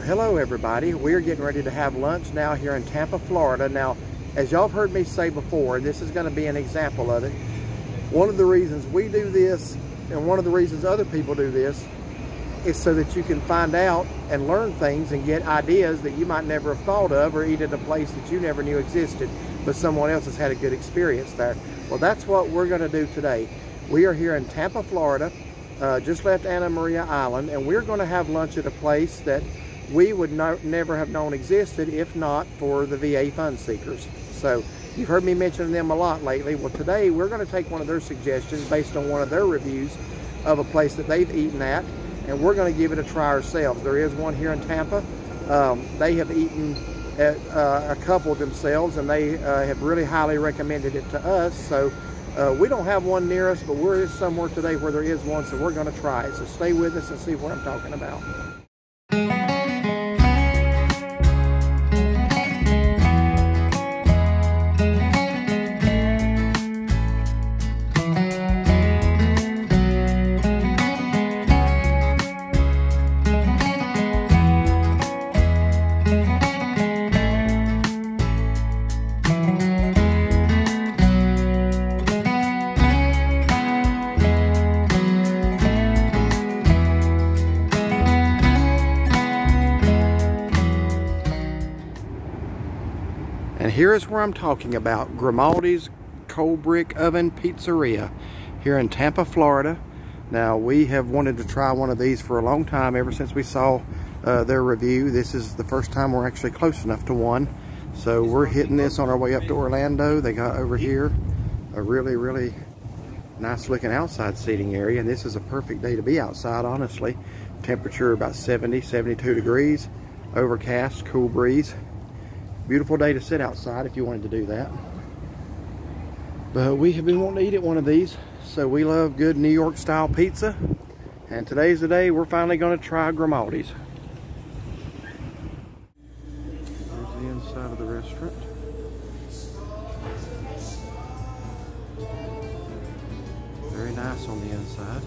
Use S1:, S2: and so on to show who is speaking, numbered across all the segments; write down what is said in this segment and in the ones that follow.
S1: Hello everybody, we're getting ready to have lunch now here in Tampa, Florida. Now, as y'all have heard me say before, and this is going to be an example of it, one of the reasons we do this and one of the reasons other people do this is so that you can find out and learn things and get ideas that you might never have thought of, or eat at a place that you never knew existed, but someone else has had a good experience there. Well, that's what we're going to do today. We are here in Tampa, Florida, just left Anna Maria Island, and we're going to have lunch at a place that we would never have known existed if not for the VA fun seekers. So you've heard me mention them a lot lately. Well, today we're going to take one of their suggestions based on one of their reviews of a place that they've eaten at, and we're going to give it a try ourselves. There is one here in Tampa. They have eaten at a couple themselves, and they have really highly recommended it to us. So we don't have one near us, but we're somewhere today where there is one, so we're going to try it. So stay with us and see what I'm talking about. And here is where I'm talking about, Grimaldi's Cold Brick Oven Pizzeria here in Tampa, Florida. Now, we have wanted to try one of these for a long time, ever since we saw their review. This is the first time we're actually close enough to one. So we're hitting this on our way up to Orlando. They got over here a really, really nice looking outside seating area. And this is a perfect day to be outside, honestly. Temperature about 70, 72 degrees, overcast, cool breeze. Beautiful day to sit outside if you wanted to do that. But we have been wanting to eat at one of these, so we love good New York style pizza. And today's the day we're finally going to try Grimaldi's. There's the inside of the restaurant. Very nice on the inside.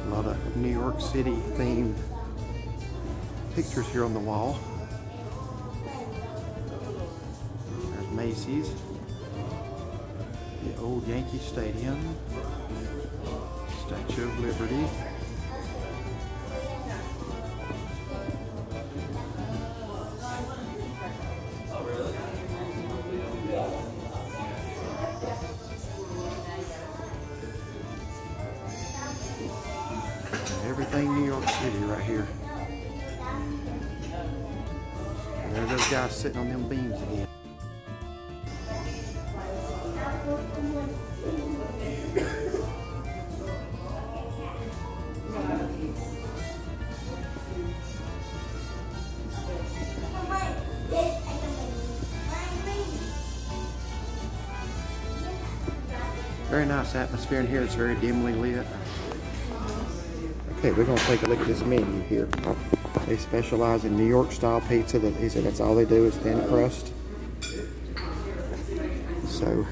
S1: A lot of New York City themed pictures here on the wall. There's Macy's, the old Yankee Stadium, Statue of Liberty. Everything New York City right here. And there those guys sitting on them beams again. Very nice atmosphere in here. It's very dimly lit. Okay, we're going to take a look at this menu here. They specialize in New York style pizza. He said that's all they do is thin crust. So,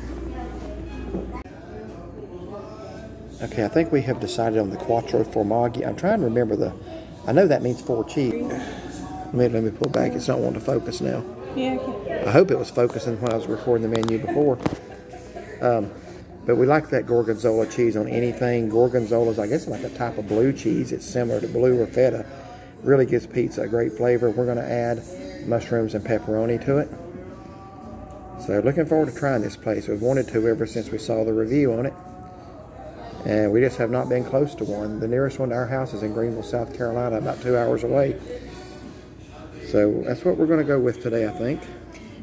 S1: okay, I think we have decided on the Quattro Formaggi. I'm trying to remember I know that means 4 cheese. Let me pull back. It's not wanting to focus now.
S2: Yeah, okay.
S1: I hope it was focusing when I was recording the menu before. But we like that Gorgonzola cheese on anything. Gorgonzola is, I guess, like a type of blue cheese. It's similar to blue or feta. Really gives pizza a great flavor. We're going to add mushrooms and pepperoni to it. So looking forward to trying this place. We've wanted to ever since we saw the review on it. And we just have not been close to one. The nearest one to our house is in Greenville, South Carolina, about 2 hours away. So that's what we're going to go with today, I think.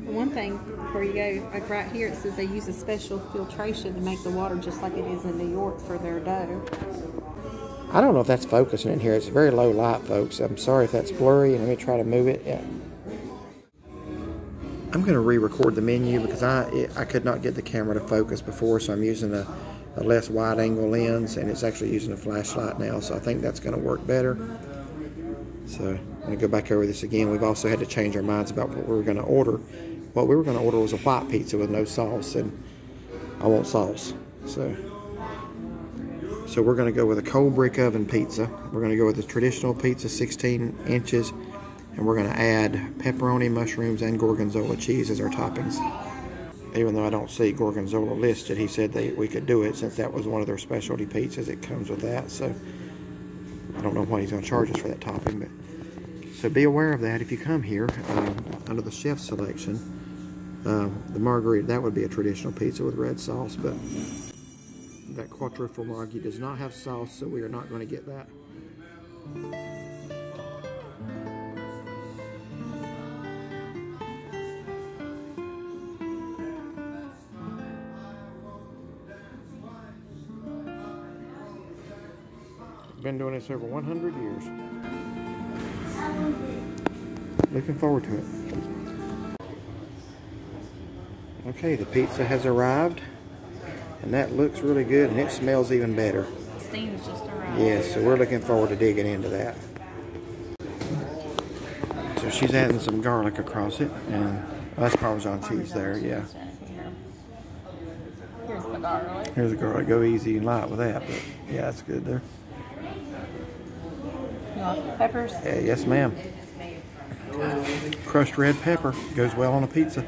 S2: One thing before you go, like right here, it says they use a special filtration to make the water just like it is in New York for their dough.
S1: I don't know if that's focusing in here. It's very low light, folks. I'm sorry if that's blurry. Let me try to move it. Yeah. I'm going to re-record the menu because I could not get the camera to focus before, so I'm using a less wide angle lens, and it's actually using a flashlight now, so I think that's going to work better. So I'm going to go back over this again. We've also had to change our minds about what we were going to order. What we were going to order was a white pizza with no sauce, and I want sauce. So So we're going to go with a cold brick oven pizza. We're going to go with the traditional pizza, 16 inches, and we're going to add pepperoni, mushrooms, and gorgonzola cheese as our toppings. Even though I don't see gorgonzola listed, he said we could do it since that was one of their specialty pizzas. It comes with that, so I don't know what he's going to charge us for that topping. But so be aware of that if you come here. Under the chef selection, the margarita, that would be a traditional pizza with red sauce, but that quattro formaggi does not have sauce, so we are not going to get that. Been doing this over 100 years. Looking forward to it. Okay, the pizza has arrived, and that looks really good, and it smells even better.
S2: Steam's just arrived.
S1: Yes, so we're looking forward to digging into that. So she's adding some garlic across it, and that's Parmesan cheese there, yeah.
S2: Here's the garlic.
S1: Here's the garlic. Go easy and light with that, but yeah, that's good there.
S2: You want peppers?
S1: Yeah, yes, ma'am. Crushed red pepper goes well on a pizza.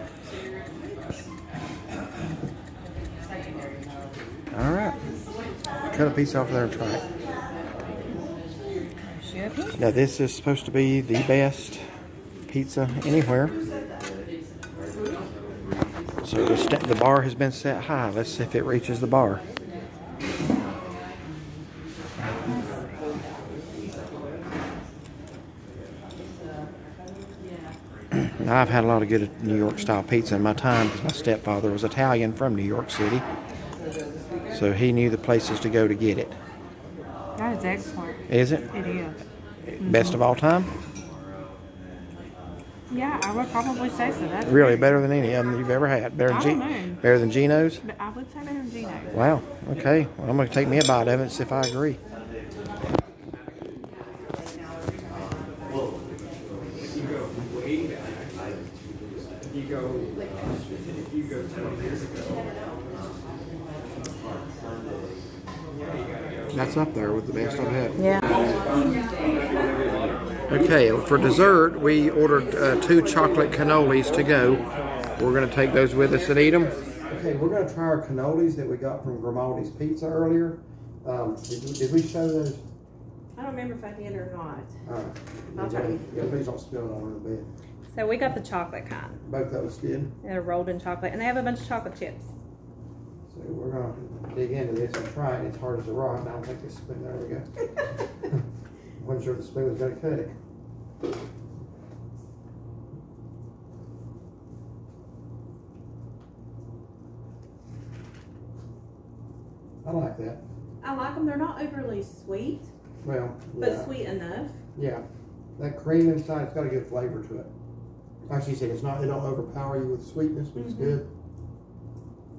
S1: All right, cut a piece off there and try it. Now this is supposed to be the best pizza anywhere. So the bar has been set high. Let's see if it reaches the bar. Now, I've had a lot of good New York style pizza in my time because my stepfather was Italian from New York City. So he knew the places to go to get it.
S2: That is excellent.
S1: Is it?
S2: It is.
S1: Best of all time?
S2: Yeah, I would probably say so. That's
S1: Really, better than any of them you've ever had? Better than better than Gino's?
S2: I would say better than Gino's.
S1: Wow. Okay. Well, I'm going to take me a bite of it and see if I agree. That's up there with the best I've had.
S2: Yeah.
S1: Okay, for dessert, we ordered 2 chocolate cannolis to go. We're going to take those with us and eat them. Okay, we're going to try our cannolis that we got from Grimaldi's Pizza earlier. Did we show those?
S2: I don't remember if I did or not.
S1: All right.
S2: I'll try.
S1: Yeah, please don't spill it on the bed.
S2: So we got the chocolate kind.
S1: Both of us did.
S2: They're rolled in chocolate, and they have a bunch of chocolate chips.
S1: So we're going to dig into this and try it. It's hard as a rock. I don't think this spoon, there we go. Wasn't sure if the spoon was going to cut it. I like that.
S2: I like them. They're not overly sweet,
S1: Well,
S2: but
S1: yeah.
S2: sweet enough.
S1: Yeah. That cream inside, it's got a good flavor to it. Like she said, it don't overpower you with sweetness, but it's good.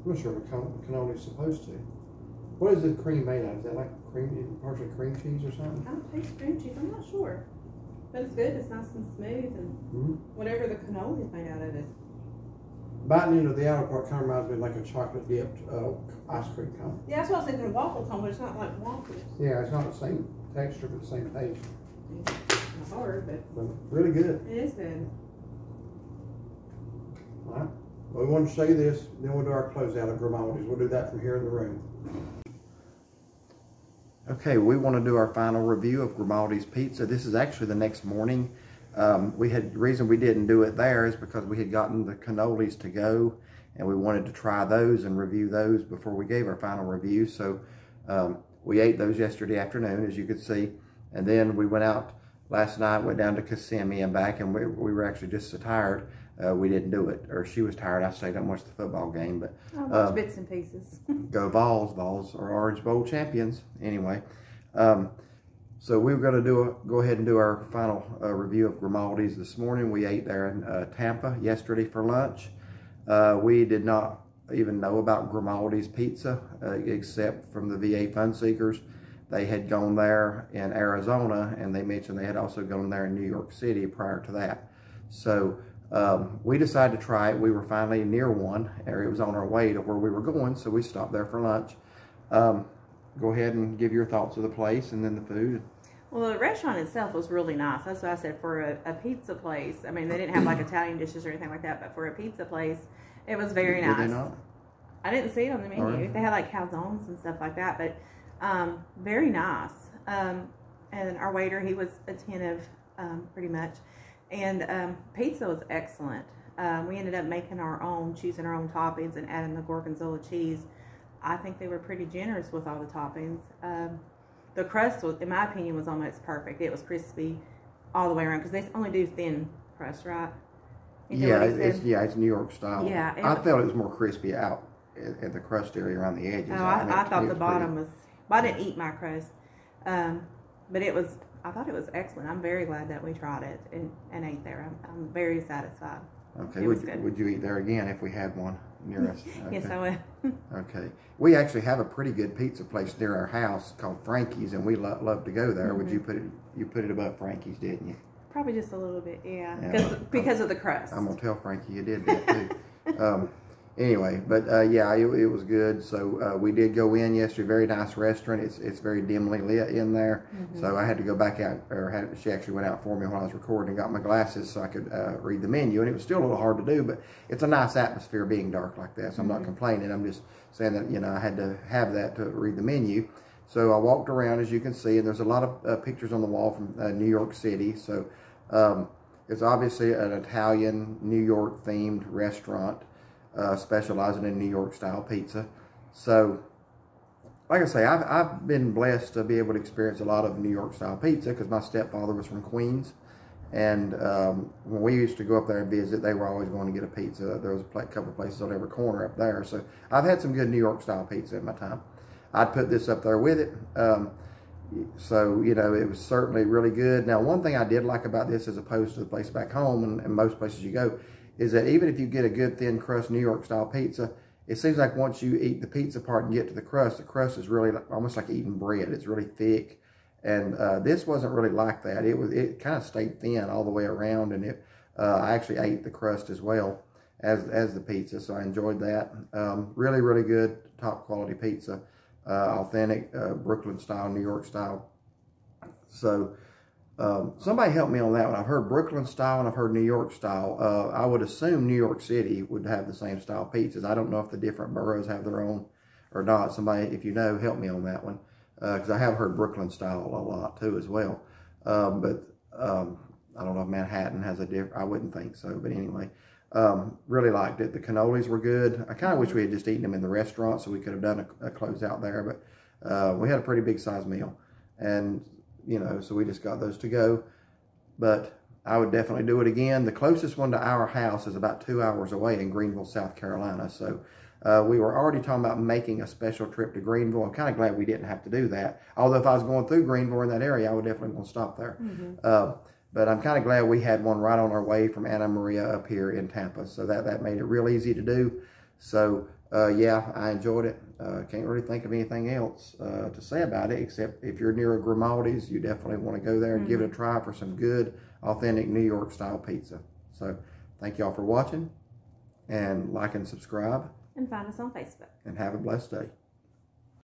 S1: I'm not sure what cannoli is supposed to. What is the cream made out of? Is that like partially cream cheese or something?
S2: I don't taste cream cheese. I'm not sure. But it's good. It's nice and smooth, and whatever the cannoli is made out of is.
S1: Biting into the outer part kind of reminds me of like a chocolate dipped ice cream cone.
S2: Yeah, that's what I was thinking. Waffle cone, but it's not like waffles.
S1: Yeah, it's not the same texture, but the same taste.
S2: It's hard, but
S1: really good.
S2: it is good.
S1: All right. Well, we wanted to show you this, then we'll do our closeout of Grimaldi's. We'll do that from here in the room. Okay, we want to do our final review of Grimaldi's Pizza. This is actually the next morning. The reason we didn't do it there is because we had gotten the cannolis to go, and we wanted to try those and review those before we gave our final review. So we ate those yesterday afternoon, as you could see, and then we went out last night, went down to Kissimmee and back, and we were actually just so tired we didn't do it. Or she was tired. I stayed up and watched the football game. But
S2: I watch bits and pieces.
S1: Go Vols! Vols are Orange Bowl champions. Anyway. So we were going to go ahead and do our final review of Grimaldi's this morning. We ate there in Tampa yesterday for lunch. We did not even know about Grimaldi's Pizza except from the VA Fun Seekers. They had gone there in Arizona, and they mentioned they had also gone there in New York City prior to that. So we decided to try it. We were finally near one, or it was on our way to where we were going, so we stopped there for lunch. go ahead and give your thoughts of the place and then the food.
S3: Well, the restaurant itself was really nice. That's what I said, for a pizza place. I mean, they didn't have like Italian dishes or anything like that, but for a pizza place, it was very nice.
S1: Did they not?
S3: I didn't see it on the menu.
S1: Right.
S3: They had like calzones and stuff like that, but very nice. And our waiter, he was attentive pretty much. And pizza was excellent. We ended up making our own, choosing our own toppings and adding the gorgonzola cheese. I think they were pretty generous with all the toppings. The crust, was, in my opinion, was almost perfect. It was crispy all the way around because they only do thin crust, right?
S1: Yeah, it's New York style.
S3: Yeah,
S1: I felt it was more crispy out at the crust area around the edges.
S3: Oh, I thought the bottom was. Well, I didn't eat my crust, but it was. I thought it was excellent. I'm very glad that we tried it and ate there. I'm very satisfied.
S1: Okay, would you eat there again if we had one near us? Okay.
S3: Yes, I would.
S1: Okay, we actually have a pretty good pizza place near our house called Frankie's, and we love to go there. Would you put it above Frankie's, didn't you?
S3: Probably just a little bit, yeah. Because of the crust.
S1: I'm gonna tell Frankie you did that too. Anyway, but yeah, it was good. So we did go in yesterday. Very nice restaurant. It's very dimly lit in there. So I had to go back out, she actually went out for me when I was recording and got my glasses so I could read the menu. And it was still a little hard to do, but it's a nice atmosphere being dark like that. So I'm not complaining. I'm just saying that, you know, I had to have that to read the menu. So I walked around, as you can see, and there's a lot of pictures on the wall from New York City. So it's obviously an Italian, New York themed restaurant. Specializing in New York style pizza. So like I say, I've been blessed to be able to experience a lot of New York style pizza because my stepfather was from Queens, and when we used to go up there and visit, they were always going to get a pizza. There was a couple of places on every corner up there. So I've had some good New York style pizza in my time. I'd put this up there with it. So, you know, it was certainly really good. Now, one thing I did like about this as opposed to the place back home and most places you go is that even if you get a good thin crust New York style pizza, it seems like once you eat the pizza part and get to the crust is really almost like eating bread. It's really thick, and this wasn't really like that. It kind of stayed thin all the way around, and I actually ate the crust as well as the pizza, so I enjoyed that. Really, really good, top quality pizza, authentic Brooklyn style, New York style. So. Somebody help me on that one. I've heard Brooklyn style and I've heard New York style. I would assume New York City would have the same style pizzas. I don't know if the different boroughs have their own or not. Somebody, if you know, help me on that one. Because I have heard Brooklyn style a lot too as well. But I don't know if Manhattan has a different, I wouldn't think so. But anyway, really liked it. The cannolis were good. I kind of wish we had just eaten them in the restaurant so we could have done a closeout there. But we had a pretty big size meal. And you know, so we just got those to go. But I would definitely do it again. The closest one to our house is about 2 hours away in Greenville, South Carolina. So we were already talking about making a special trip to Greenville. I'm kind of glad we didn't have to do that. Although if I was going through Greenville in that area, I would definitely want to stop there. But I'm kind of glad we had one right on our way from Anna Maria up here in Tampa. So that made it real easy to do. So yeah, I enjoyed it. Can't really think of anything else to say about it, except if you're near a Grimaldi's, you definitely want to go there and give it a try for some good, authentic New York style pizza. So thank y'all for watching, and like and subscribe.
S3: And find us on Facebook.
S1: And have a blessed day.